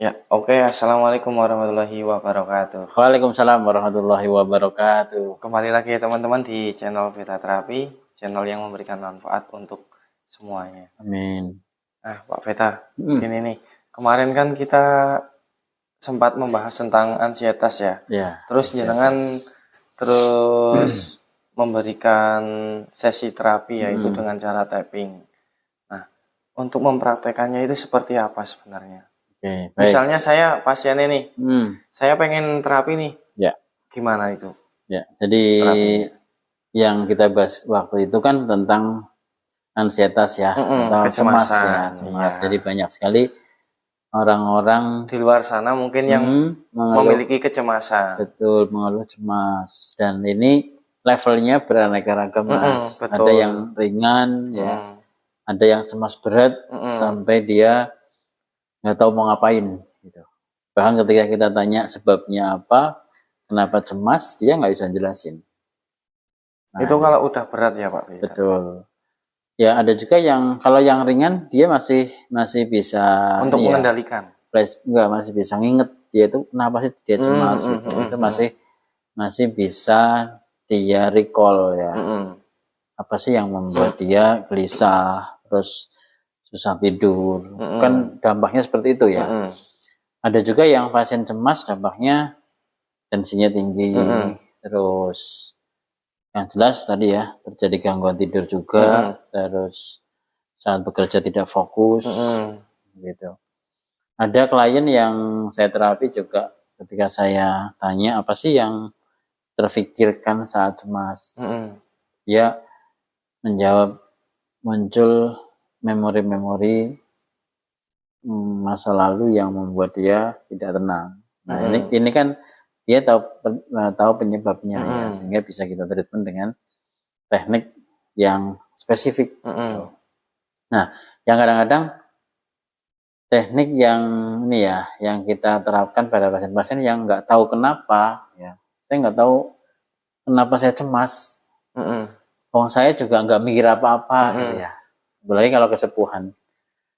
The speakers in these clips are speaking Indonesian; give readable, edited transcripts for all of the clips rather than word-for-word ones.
Ya, oke. Assalamualaikum warahmatullahi wabarakatuh. Waalaikumsalam warahmatullahi wabarakatuh. Kembali lagi ya teman-teman di channel Vita Terapi, channel yang memberikan manfaat untuk semuanya. Amin. Nah, Pak Vita, gini nih. Kemarin kan kita sempat membahas tentang ansietas ya. Ya. Terus jenengan terus memberikan sesi terapi yaitu dengan cara tapping. Nah, untuk mempraktekannya itu seperti apa sebenarnya? Oke, baik. Misalnya saya pasiennya nih, saya pengen terapi nih. Ya. Gimana itu? Ya, jadi Terapinya. yang kita bahas waktu itu kan tentang ansietas ya, atau cemas ya, cemas. Iya. Jadi banyak sekali orang-orang di luar sana mungkin yang memiliki kecemasan. Betul, mengeluh cemas. Dan ini levelnya beraneka ragam, Mas. Betul. Ada yang ringan ya, ada yang cemas berat sampai dia nggak tahu mau ngapain gitu. Bahkan ketika kita tanya sebabnya apa, kenapa cemas, dia nggak bisa jelasin. Nah, itu kalau udah berat ya Pak. Betul. Ya ada juga yang kalau yang ringan dia masih bisa untuk mengendalikan. Enggak, masih bisa nginget dia itu kenapa sih dia cemas gitu. Itu masih bisa dia recall ya. Apa sih yang membuat dia gelisah, terus susah tidur, kan dampaknya seperti itu ya. Ada juga yang pasien cemas dampaknya tensinya tinggi, terus yang jelas tadi ya terjadi gangguan tidur juga, terus saat bekerja tidak fokus, gitu. Ada klien yang saya terapi juga ketika saya tanya apa sih yang terfikirkan saat cemas, dia menjawab muncul memori-memori masa lalu yang membuat dia tidak tenang. Nah ini kan dia tahu penyebabnya ya, sehingga bisa kita treatment dengan teknik yang spesifik. Gitu. Nah, yang kadang-kadang teknik yang ini ya, yang kita terapkan pada pasien-pasien yang nggak tahu kenapa ya, saya nggak tahu kenapa saya cemas. Saya juga nggak mikir apa-apa gitu ya. Apalagi kalau kesepuhan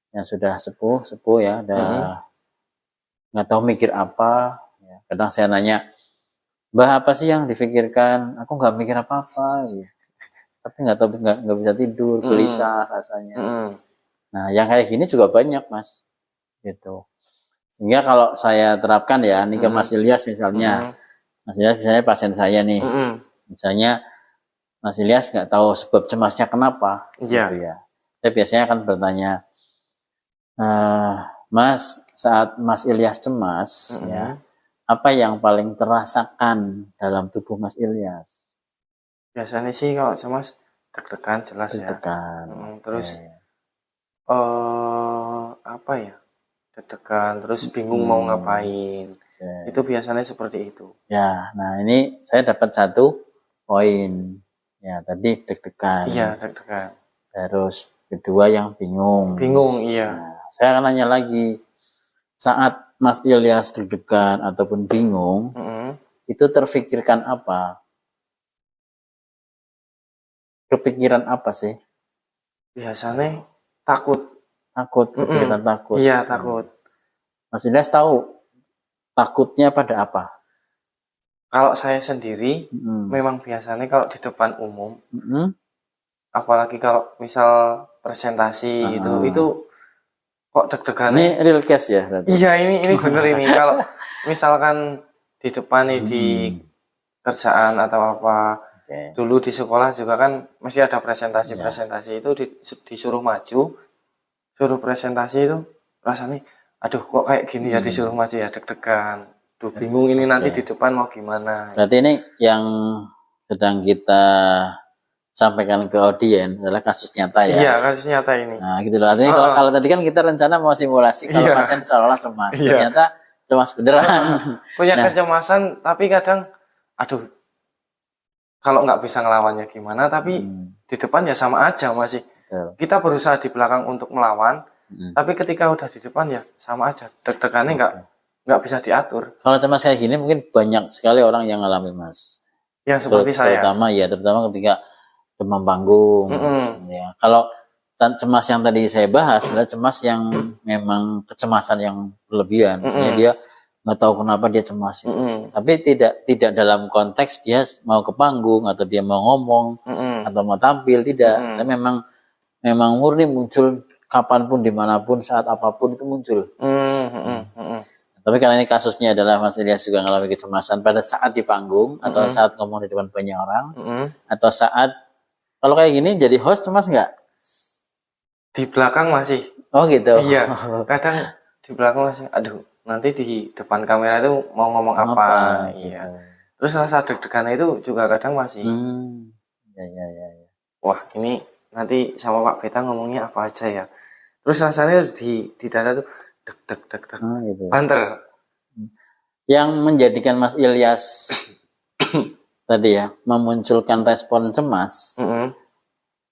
yang sudah sepuh ya, udah nggak tahu mikir apa. Ya. Kadang saya nanya, Mbah apa sih yang dipikirkan? Aku nggak mikir apa-apa, gitu. Tapi nggak bisa tidur, gelisah rasanya. Nah, yang kayak gini juga banyak, Mas. Gitu. Sehingga kalau saya terapkan ya, ini ke Mas Ilyas misalnya, Mas Ilyas misalnya pasien saya nih, misalnya Mas Ilyas nggak tahu sebab cemasnya kenapa, gitu ya. Saya biasanya akan bertanya, Mas, saat Mas Ilyas cemas, ya, apa yang paling terasakan dalam tubuh Mas Ilyas? Biasanya sih kalau cemas deg-degan jelas ya. Terus apa ya? Deg-degan, terus bingung mau ngapain. Itu biasanya seperti itu. Ya, nah ini saya dapat satu poin. Ya, tadi deg-degan. Iya, deg-degan. Terus kedua yang bingung. Bingung, iya. Nah, saya akan nanya lagi. Saat Mas Ilyas deg-degan ataupun bingung, itu terfikirkan apa? Kepikiran apa sih? Biasanya takut. Kepikiran takut. Iya, takut. Mas Ilyas tahu takutnya pada apa? Kalau saya sendiri, memang biasanya kalau di depan umum, apalagi kalau misal presentasi itu kok deg-degan. Ini real case ya berarti? Iya, ini bener ini. Kalau misalkan di depan nih di kerjaan atau apa, dulu di sekolah juga kan masih ada presentasi itu disuruh maju, suruh presentasi itu rasanya, aduh kok kayak gini ya disuruh maju ya deg-degan. Duh bingung ini nanti di depan mau gimana. Berarti ini yang sedang kita sampaikan ke audiens adalah kasus nyata ya? Iya, kasus nyata ini. Nah gitu loh, artinya kalau tadi kan kita rencana mau simulasi kalau pasien seolah-olah cemas, ternyata cemas beneran. Punya kecemasan, tapi kadang, aduh, kalau nggak bisa ngelawannya gimana, tapi di depan ya sama aja masih. Kita berusaha di belakang untuk melawan, tapi ketika udah di depan ya sama aja, deg-degannya nggak bisa diatur. Kalau cemas kayak gini mungkin banyak sekali orang yang ngalami, Mas. Yang seperti saya. Terutama ketika demam panggung. Ya. Kalau cemas yang tadi saya bahas adalah cemas yang memang kecemasan yang berlebihan. Dia nggak tahu kenapa dia cemas. Tapi tidak dalam konteks dia mau ke panggung atau dia mau ngomong atau mau tampil, tidak. Tapi memang murni muncul kapanpun, dimanapun, saat apapun itu muncul. Tapi karena ini kasusnya adalah Mas Ilyas juga mengalami kecemasan pada saat di panggung atau saat ngomong di depan banyak orang atau saat kalau kayak gini jadi host cemas nggak? Di belakang masih. Oh gitu. Iya. Kadang di belakang masih. Aduh, nanti di depan kamera itu mau ngomong apa? Iya. Gitu. Terus rasa deg-degan itu juga kadang masih. Ya. Wah, ini nanti sama Pak Beta ngomongnya apa aja ya. Terus rasanya di dada tuh deg. Gitu. Banter. Yang menjadikan Mas Ilyas tadi ya memunculkan respon cemas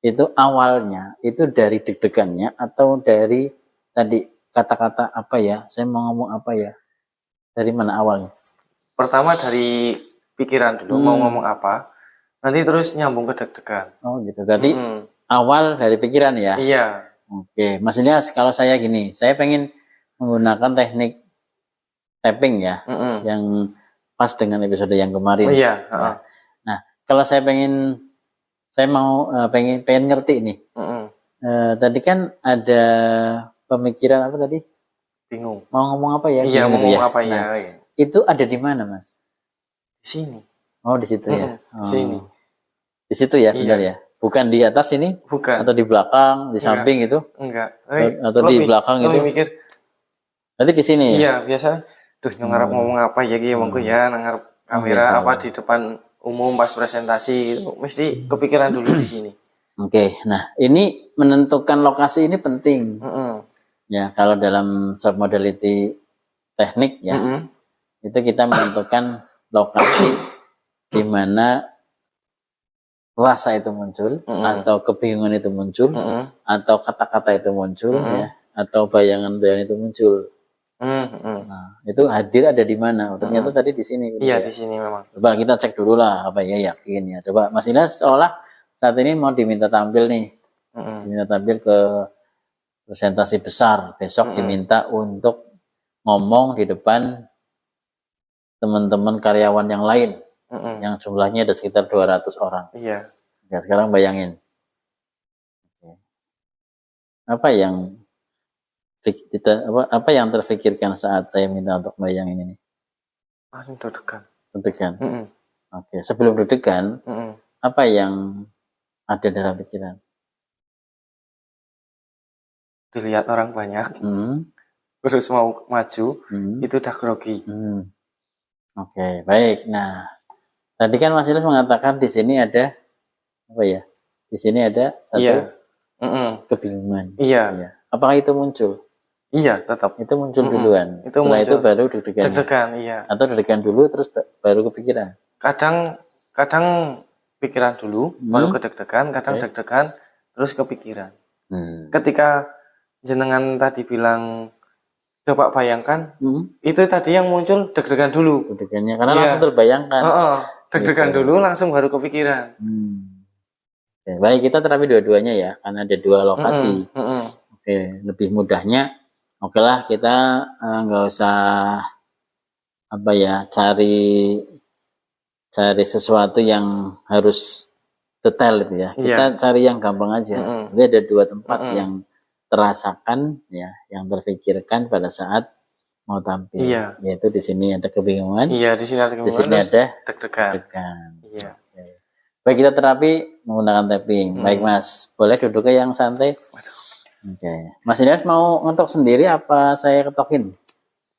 itu awalnya itu dari deg-degannya atau dari tadi kata-kata apa ya, saya mau ngomong apa ya, dari mana awalnya? Pertama dari pikiran dulu mau ngomong apa, nanti terus nyambung ke deg-degan. Oh gitu, tadi awal dari pikiran ya? Iya. Oke, Mas Ilyas kalau saya gini, saya pengen menggunakan teknik tapping ya, yang pas dengan episode yang kemarin. Iya. Nah, kalau saya mau pengen ngerti nih. Tadi kan ada pemikiran apa tadi? Bingung. Mau ngomong apa ya? Iya, mau ngomong apa ya? Nah, itu ada di mana, Mas? Di sini. Oh, di situ ya. Di sini. Di situ ya, benar ya. Bukan di atas ini? Bukan. Atau di belakang, di samping itu? Enggak. Atau di belakang itu? Mikir. Nanti di sini ya? Iya, biasa. Duh, ngarep ngomong apa ya gitu emangku ya, ngarep kamera apa di depan umum pas presentasi gitu. Mesti kepikiran dulu di sini. Oke, nah ini menentukan lokasi ini penting. Ya, kalau dalam submodality teknik ya, itu kita menentukan lokasi di mana rasa itu muncul, atau kebingungan itu muncul, atau kata-kata itu muncul, ya, atau bayangan-bayangan itu muncul. Nah, itu hadir ada di mana? Ternyata tadi di sini. Iya, di sini memang. Coba kita cek dulu lah, apa ya yakin ya. Coba Mas Ilyas seolah saat ini mau diminta tampil nih, diminta tampil ke presentasi besar. Besok diminta untuk ngomong di depan teman-teman karyawan yang lain, yang jumlahnya ada sekitar 200 orang. Iya. Ya, sekarang bayangin. Apa yang terfikirkan saat saya minta untuk bayangin ini? Langsung deg-degan. Deg-degan. Oke, sebelum deg-degan, apa yang ada dalam pikiran? Dilihat orang banyak, terus mau maju, itu udah grogi. Oke, baik. Nah, tadi kan Mas Ilyas mengatakan di sini ada apa ya? Di sini ada satu kebingungan. Iya. Apakah itu muncul? Iya, tetap. Itu muncul duluan. Setelah itu baru deg-degan. Deg-degan, iya. Atau deg-degan dulu terus baru kepikiran. Kadang pikiran dulu, baru ke deg-degan, kadang deg-degan, terus kepikiran. Ketika jenengan tadi bilang coba bayangkan, itu tadi yang muncul deg-degan dulu. Deg-degannya karena langsung terbayangkan. Deg-degan dulu, langsung baru kepikiran. Oke, baik, kita terapi dua-duanya ya, karena ada dua lokasi. Oke, lebih mudahnya, oke lah kita nggak usah apa ya cari sesuatu yang harus detail gitu ya. Kita cari yang gampang aja. Jadi ada dua tempat yang terasakan ya, yang terfikirkan pada saat mau tampil. Iya. Yaitu di sini ada kebingungan. Iya, di sini ada kebingungan. Di sini ada deg-degan. Iya. Baik, kita terapi menggunakan tapping. Baik Mas, boleh duduknya yang santai. Oke. Mas Ilyas mau ngetok sendiri apa saya ketokin?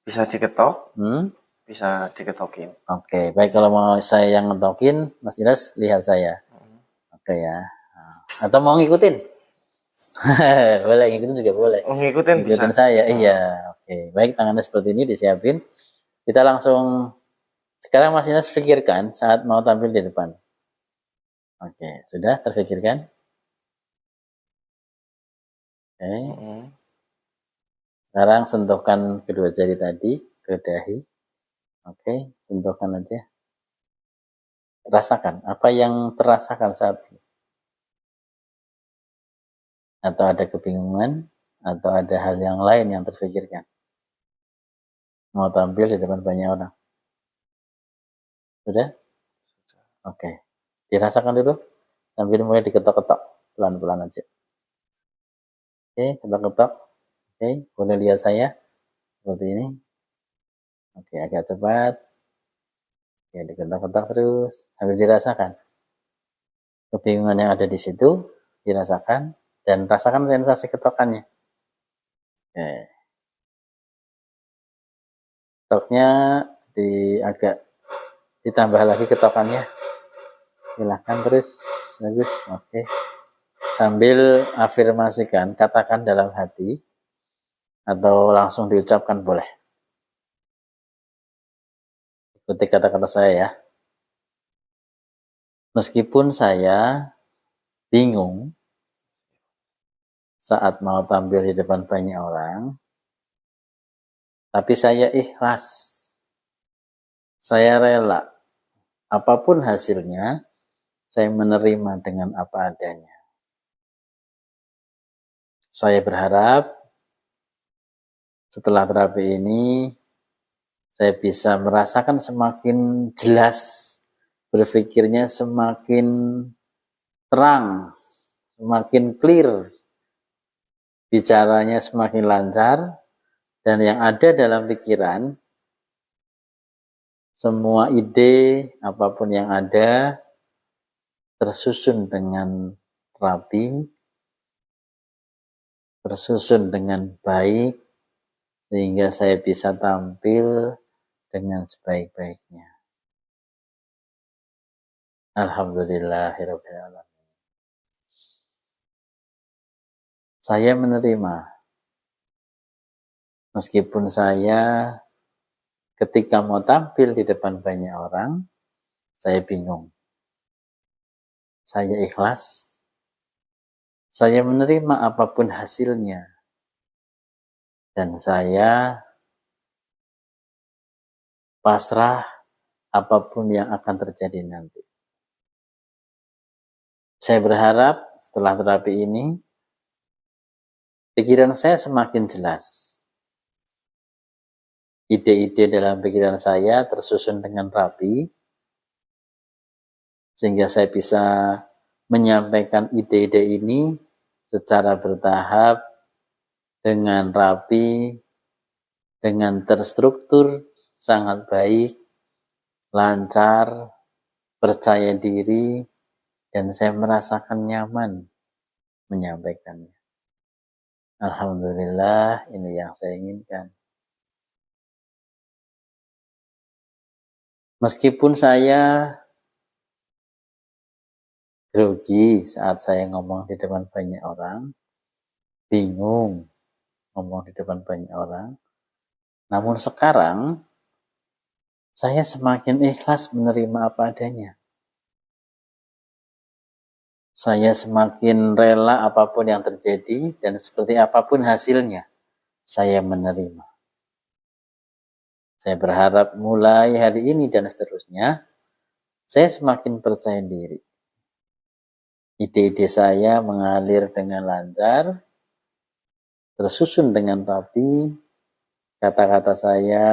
Bisa diketok. Bisa diketokin. Oke, baik, kalau mau saya yang ngetokin, Mas Ilyas lihat saya. Oke ya. Atau mau ngikutin? Boleh, ngikutin juga boleh. Ngikutin bisa. Saya, iya. Oke, baik, tangannya seperti ini disiapin. Kita langsung, sekarang Mas Ilyas pikirkan saat mau tampil di depan. Oke, sudah terpikirkan? Oke. Sekarang sentuhkan kedua jari tadi ke dahi. Oke, sentuhkan aja. Rasakan apa yang terasakan saat ini. Atau ada kebingungan? Atau ada hal yang lain yang terpikirkan? Mau tampil di depan banyak orang? Sudah? Oke. Dirasakan dulu sambil mulai diketok-ketok pelan-pelan aja. Oke, ketok-ketok. Oke, boleh lihat saya seperti ini. Oke, agak cepat. Oke, diketok-ketok terus sambil dirasakan. Kebingungan yang ada di situ dirasakan dan rasakan sensasi ketokannya. Oke. Ketoknya agak ditambah lagi ketokannya. Silahkan terus, bagus. Oke. Sambil afirmasikan, katakan dalam hati atau langsung diucapkan boleh. Ikuti kata-kata saya ya. Meskipun saya bingung saat mau tampil di depan banyak orang, tapi saya ikhlas. Saya rela. Apapun hasilnya, saya menerima dengan apa adanya. Saya berharap setelah terapi ini, saya bisa merasakan semakin jelas, berpikirnya semakin terang, semakin clear, bicaranya semakin lancar, dan yang ada dalam pikiran, semua ide, apapun yang ada, tersusun dengan rapi, tersusun dengan baik, sehingga saya bisa tampil dengan sebaik-baiknya. Alhamdulillahirabbil alamin. Saya menerima, meskipun saya ketika mau tampil di depan banyak orang, saya bingung. Saya ikhlas. Saya menerima apapun hasilnya. Dan saya pasrah apapun yang akan terjadi nanti. Saya berharap setelah terapi ini, pikiran saya semakin jelas. Ide-ide dalam pikiran saya tersusun dengan rapi, sehingga saya bisa menyampaikan ide-ide ini secara bertahap, dengan rapi, dengan terstruktur, sangat baik, lancar, percaya diri, dan saya merasakan nyaman menyampaikannya. Alhamdulillah, ini yang saya inginkan. Meskipun saya grogi saat saya ngomong di depan banyak orang, bingung ngomong di depan banyak orang, namun sekarang saya semakin ikhlas menerima apa adanya. Saya semakin rela apapun yang terjadi dan seperti apapun hasilnya, saya menerima. Saya berharap mulai hari ini dan seterusnya, saya semakin percaya diri. Ide-ide saya mengalir dengan lancar, tersusun dengan rapi, kata-kata saya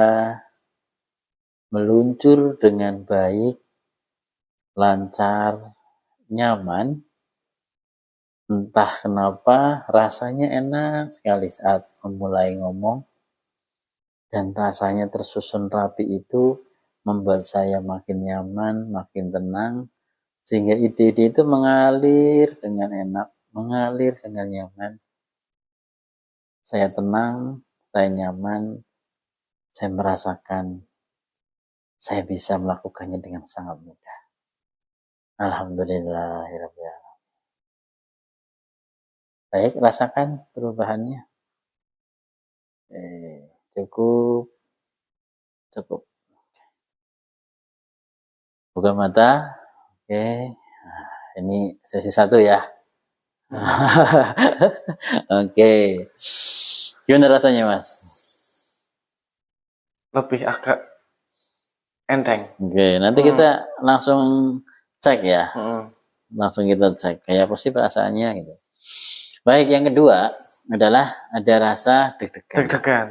meluncur dengan baik, lancar, nyaman. Entah kenapa rasanya enak sekali saat memulai ngomong, dan rasanya tersusun rapi itu membuat saya makin nyaman, makin tenang, sehingga ide-ide itu mengalir dengan enak, mengalir dengan nyaman. Saya tenang, saya nyaman, saya merasakan saya bisa melakukannya dengan sangat mudah. Alhamdulillahirabbil alamin. Baik, rasakan perubahannya. Cukup. Buka mata. Oke. Nah, ini sesi 1 ya. Oke. Gimana rasanya, Mas? Lebih agak enteng. Oke, nanti kita langsung cek ya. Mm. Langsung kita cek kayak apa sih perasaannya gitu. Baik, yang kedua adalah ada rasa deg-degan. Deg-degan.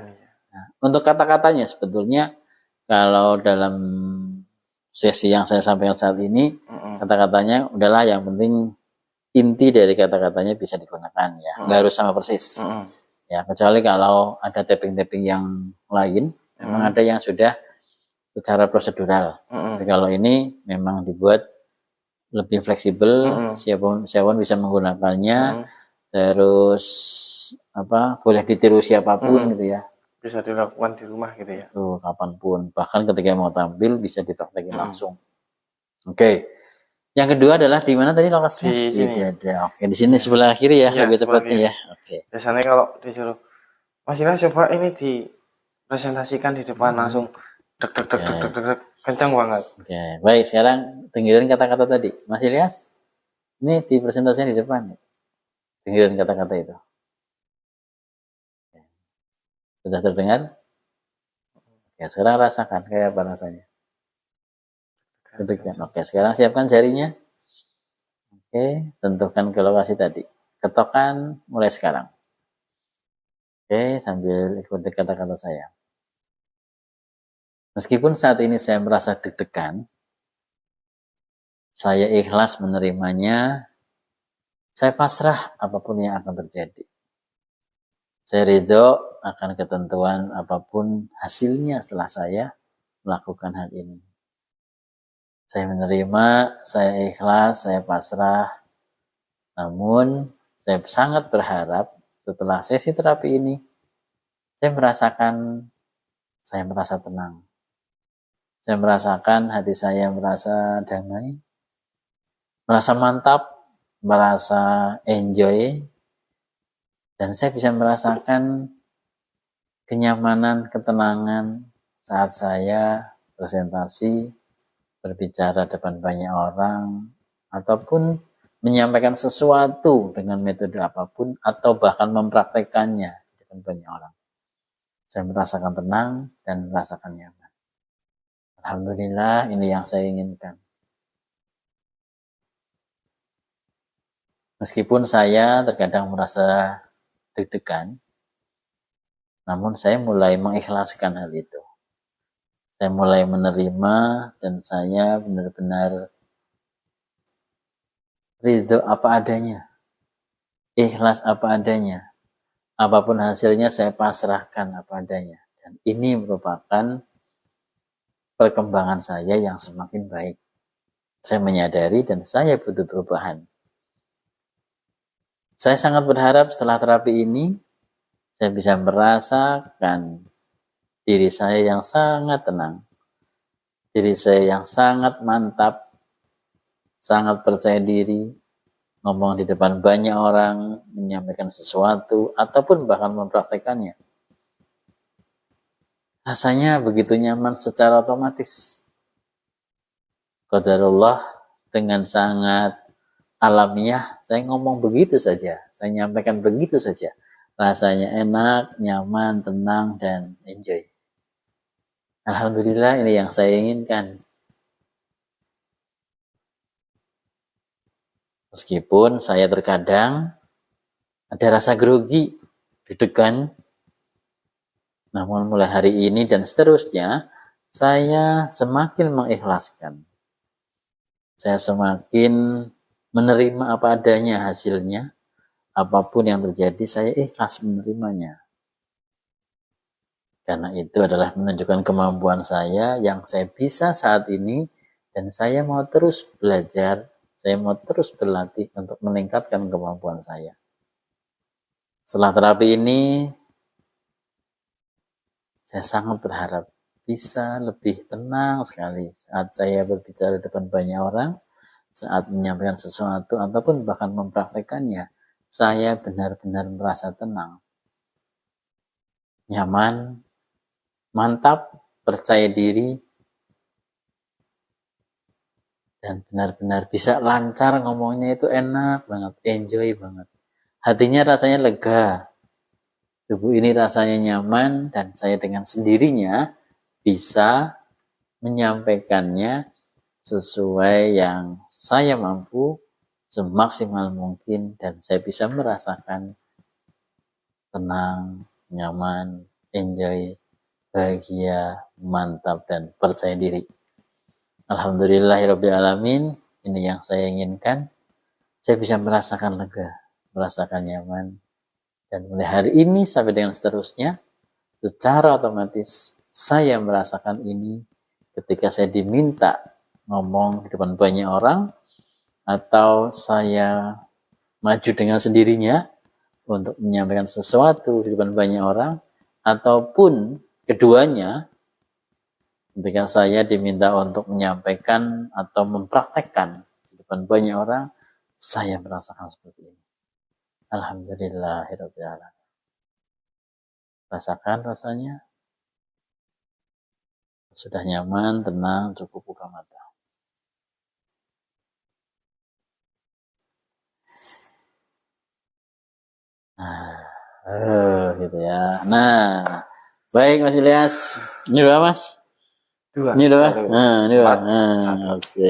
Nah, untuk kata-katanya sebetulnya kalau dalam sesi yang saya sampaikan saat ini, kata-katanya udahlah yang penting inti dari kata-katanya bisa digunakan ya, nggak harus sama persis. Ya, kecuali kalau ada tapping-tapping yang lain, memang ada yang sudah secara prosedural. Tapi kalau ini memang dibuat lebih fleksibel, siapapun bisa menggunakannya, terus boleh ditiru siapapun gitu ya. Bisa dilakukan di rumah gitu ya. Tuh, kapanpun. Bahkan ketika mau tampil bisa dipraktekin langsung. Oke. Yang kedua adalah di mana tadi lokasinya? Di sini. Ada. Oke, di sini sebelah kiri ya, lebih tepatnya ya. Oke. Biasanya kalau disuruh, Mas Inas coba ini dipresentasikan di depan langsung deg kencang banget. Oke, baik. Sekarang dengerin kata-kata tadi. Mas Ilyas, ini dipresentasikan di depan. Dengerin kata-kata itu. Sudah terdengar? Oke, sekarang rasakan kayak apa rasanya. Deg-degan. Oke, sekarang siapkan jarinya. Oke, sentuhkan ke lokasi tadi. Ketokan mulai sekarang. Oke, sambil ikuti kata-kata saya. Meskipun saat ini saya merasa deg-degan, saya ikhlas menerimanya, saya pasrah apapun yang akan terjadi. Saya ridho akan ketentuan apapun hasilnya setelah saya melakukan hal ini. Saya menerima, saya ikhlas, saya pasrah. Namun, saya sangat berharap setelah sesi terapi ini, saya merasa tenang. Saya merasakan hati saya merasa damai, merasa mantap, merasa enjoy, dan saya bisa merasakan kenyamanan, ketenangan saat saya presentasi, berbicara depan banyak orang, ataupun menyampaikan sesuatu dengan metode apapun, atau bahkan mempraktekannya di depan banyak orang. Saya merasakan tenang dan merasakan nyaman. Alhamdulillah, ini yang saya inginkan. Meskipun saya terkadang merasa deg-degan, namun saya mulai mengikhlaskan hal itu. Saya mulai menerima dan saya benar-benar ridho apa adanya, ikhlas apa adanya, apapun hasilnya saya pasrahkan apa adanya. Dan ini merupakan perkembangan saya yang semakin baik. Saya menyadari dan saya butuh perubahan. Saya sangat berharap setelah terapi ini, saya bisa merasakan diri saya yang sangat tenang, diri saya yang sangat mantap, sangat percaya diri, ngomong di depan banyak orang, menyampaikan sesuatu, ataupun bahkan mempraktekannya. Rasanya begitu nyaman secara otomatis. Qadarullah, dengan sangat alamiah, saya ngomong begitu saja, saya nyampaikan begitu saja. Rasanya enak, nyaman, tenang, dan enjoy. Alhamdulillah, ini yang saya inginkan. Meskipun saya terkadang ada rasa grogi, deg-degan, namun mulai hari ini dan seterusnya, saya semakin mengikhlaskan. Saya semakin menerima apa adanya hasilnya, apapun yang terjadi, saya ikhlas menerimanya. Karena itu adalah menunjukkan kemampuan saya yang saya bisa saat ini, dan saya mau terus belajar, saya mau terus berlatih untuk meningkatkan kemampuan saya. Setelah terapi ini, saya sangat berharap bisa lebih tenang sekali saat saya berbicara di depan banyak orang, saat menyampaikan sesuatu ataupun bahkan mempraktekannya. Saya benar-benar merasa tenang, nyaman, mantap, percaya diri, dan benar-benar bisa lancar ngomongnya, itu enak banget, enjoy banget. Hatinya rasanya lega, tubuh ini rasanya nyaman, dan saya dengan sendirinya bisa menyampaikannya sesuai yang saya mampu, semaksimal mungkin dan saya bisa merasakan tenang, nyaman, enjoy, bahagia, mantap dan percaya diri. Alhamdulillahirabbil alamin, ini yang saya inginkan. Saya bisa merasakan lega, merasakan nyaman, dan mulai hari ini sampai dengan seterusnya, secara otomatis saya merasakan ini ketika saya diminta ngomong di depan banyak orang, atau saya maju dengan sendirinya untuk menyampaikan sesuatu di depan banyak orang, ataupun keduanya ketika saya diminta untuk menyampaikan atau mempraktekkan di depan banyak orang, saya merasakan seperti ini. Alhamdulillahirabbil alamin. Rasakan rasanya. Sudah nyaman, tenang, cukup buka mata. Gitu ya. Nah, baik Mas Ilyas. Ini dua Mas. Dua. Ini dua. Satu. Ini dua. Oke.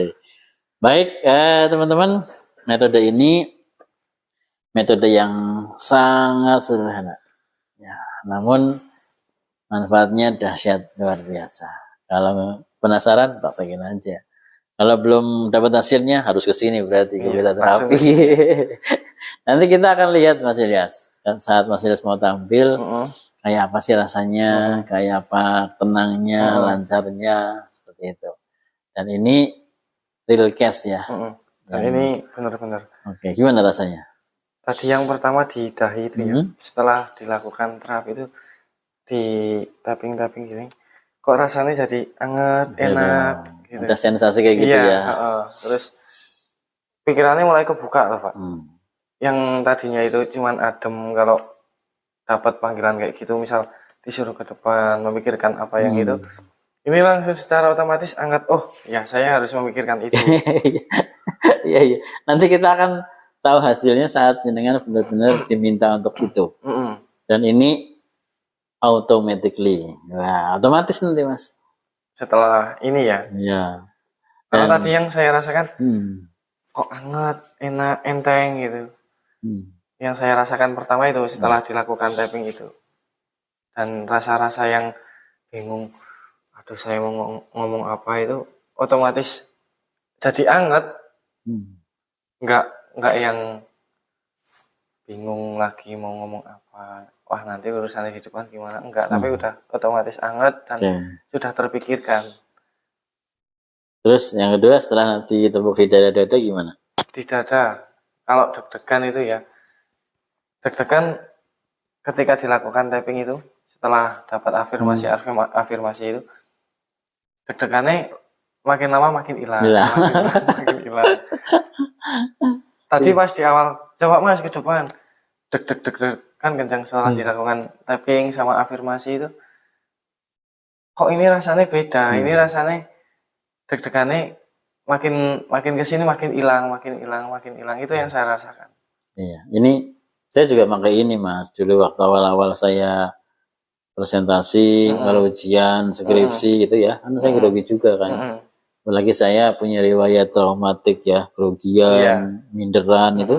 Baik, teman-teman. Metode ini metode yang sangat sederhana. Ya, namun manfaatnya dahsyat luar biasa. Kalau penasaran, praktekin aja. Kalau belum dapat hasilnya, harus ke sini berarti kita terapi. Nanti kita akan lihat Mas Ilyas. Saat Mas Ilyas mau tampil, kayak apa sih rasanya, kayak apa tenangnya, lancarnya, seperti itu. Dan ini real case ya. Nah, ini benar-benar. Oke, gimana rasanya? Tadi yang pertama di dahi itu ya, setelah dilakukan terapi itu di tapping-tapping gini, kok rasanya jadi anget, enak. Gitu. Ada sensasi kayak gitu ya. Terus pikirannya mulai kebuka loh Pak. Yang tadinya itu cuman adem kalau dapat panggilan kayak gitu, misal disuruh ke depan memikirkan apa yang itu, ini langsung secara otomatis anget. Oh ya, saya harus memikirkan itu. Iya. Nanti kita akan tahu hasilnya saat jenengan benar-benar diminta untuk itu. Dan ini automatically. Wah, otomatis nanti Mas. Setelah ini ya. Iya. Kalau tadi yang saya rasakan kok anget, enak, enteng gitu. Yang saya rasakan pertama itu setelah dilakukan tapping itu. Dan rasa-rasa yang bingung, aduh saya mau ngomong apa itu otomatis jadi anget. Enggak yang bingung lagi mau ngomong apa. Wah, nanti urusannya di depan gimana? Enggak, tapi udah otomatis anget dan sudah terpikirkan. Terus yang kedua setelah ditepuk di dada gimana? Di dada, kalau deg-degan itu ya, deg-degan ketika dilakukan tapping itu, setelah dapat afirmasi itu, deg-degannya makin lama makin hilang. Makin hilang. Tadi pas di awal, coba Mas ke depan, deg kan kencang. Setelah dilakukan tapping sama afirmasi itu, kok ini rasanya beda, ini rasanya deg-degannya makin kesini makin hilang. Itu yang saya rasakan. Iya, ini saya juga pakai ini Mas. Dulu waktu awal-awal saya presentasi, kalau ujian, skripsi gitu ya, kan saya grogi juga kan. Apalagi saya punya riwayat traumatik ya, kerugian, minderan itu,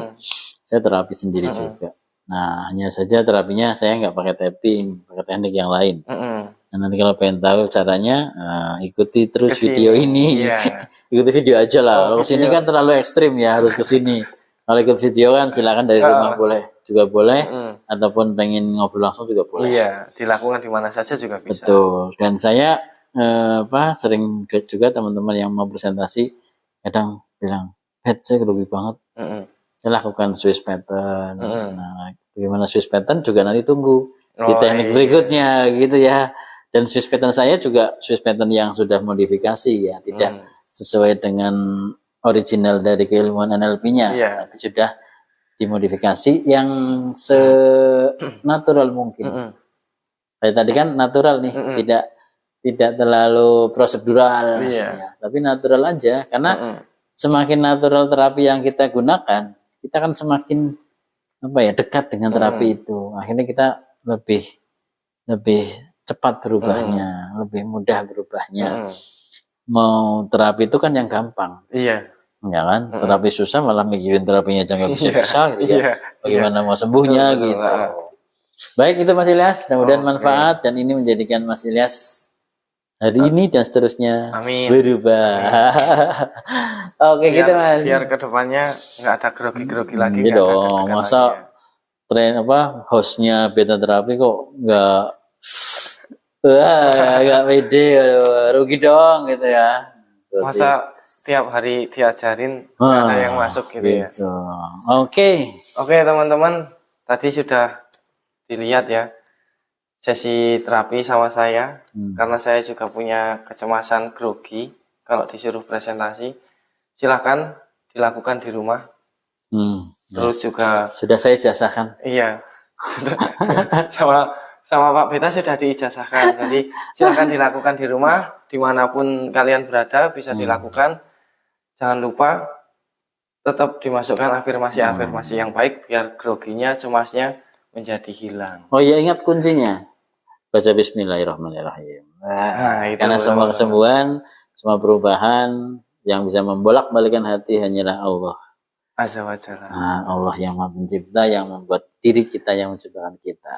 saya terapi sendiri juga. Nah, hanya saja terapinya saya nggak pakai tapping, pakai teknik yang lain. Nah, nanti kalau pengen tahu caranya, ikuti terus kesini, video ini. Ikuti video aja lah. Kalau kesini kan terlalu ekstrim ya, harus kesini. Kalau ikut video kan silakan dari rumah juga boleh, ataupun pengen ngobrol langsung juga boleh. Iya, dilakukan di mana saja juga bisa. Betul. Dan saya sering juga teman-teman yang mau presentasi kadang bilang, saya grogi banget. Saya lakukan Swiss pattern. Nah, bagaimana Swiss pattern juga nanti tunggu di teknik berikutnya gitu ya. Dan Swiss pattern saya juga Swiss pattern yang sudah modifikasi ya, tidak sesuai dengan original dari keilmuan NLP-nya, tapi sudah dimodifikasi yang senatural mungkin. Kayak tadi kan natural nih, tidak terlalu prosedural, ya, tapi natural aja. Karena semakin natural terapi yang kita gunakan, kita kan semakin dekat dengan terapi itu. Akhirnya kita lebih cepat berubahnya, lebih mudah berubahnya. Mau terapi itu kan yang gampang. Iya. Ya kan, terapi susah malah mikirin terapinya aja nggak bisa-bisa gitu ya. Iya. Bagaimana mau sembuhnya Betul, gitu. Baik, itu Mas Ilyas, mudah-mudahan manfaat dan ini menjadikan Mas Ilyas hari ini dan seterusnya Amin. berubah. Oke, Biar, gitu Mas. biar kedepannya nggak ada grogi-grogi lagi. Iya nggak ada dong, deg-degan masa lagi ya. tren hostnya beta terapi kok nggak wah nggak pede, aduh, rugi dong gitu ya. Seperti- Masa tiap hari diajarin nggak ada yang masuk gitu ya. gitu. Oke. Oke teman-teman, tadi sudah dilihat ya sesi terapi sama saya. Karena saya juga punya kecemasan grogi kalau disuruh presentasi. Silahkan dilakukan di rumah. Terus juga Sudah saya jasakan. iya sama Pak Beta sudah diijazahkan. Jadi silahkan dilakukan di rumah dimanapun kalian berada bisa dilakukan. Jangan lupa tetap dimasukkan afirmasi-afirmasi yang baik biar groginya, cemasnya menjadi hilang. Oh ya, ingat kuncinya. Baca Bismillahirrahmanirrahim. Itu Karena semua kesembuhan, semua perubahan yang bisa membolak-balikan hati hanyalah Allah. Azza wa Jalla. Allah yang Maha Pencipta, yang membuat diri kita, yang menciptakan kita.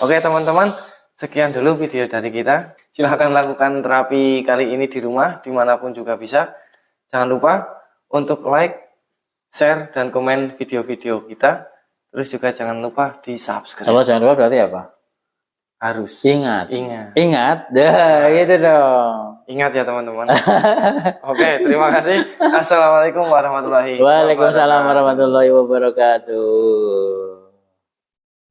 Oke teman-teman, sekian dulu video dari kita. Silahkan lakukan terapi kali ini di rumah, dimanapun juga bisa. Jangan lupa untuk like, share, dan komen video-video kita. Terus juga jangan lupa di subscribe. Kalau jangan lupa berarti apa? Harus. Ingat. Ingat. Dah, gitu dong. Ingat ya teman-teman. Oke, terima kasih. Assalamualaikum warahmatullahi wabarakatuh. Waalaikumsalam warahmatullahi wabarakatuh.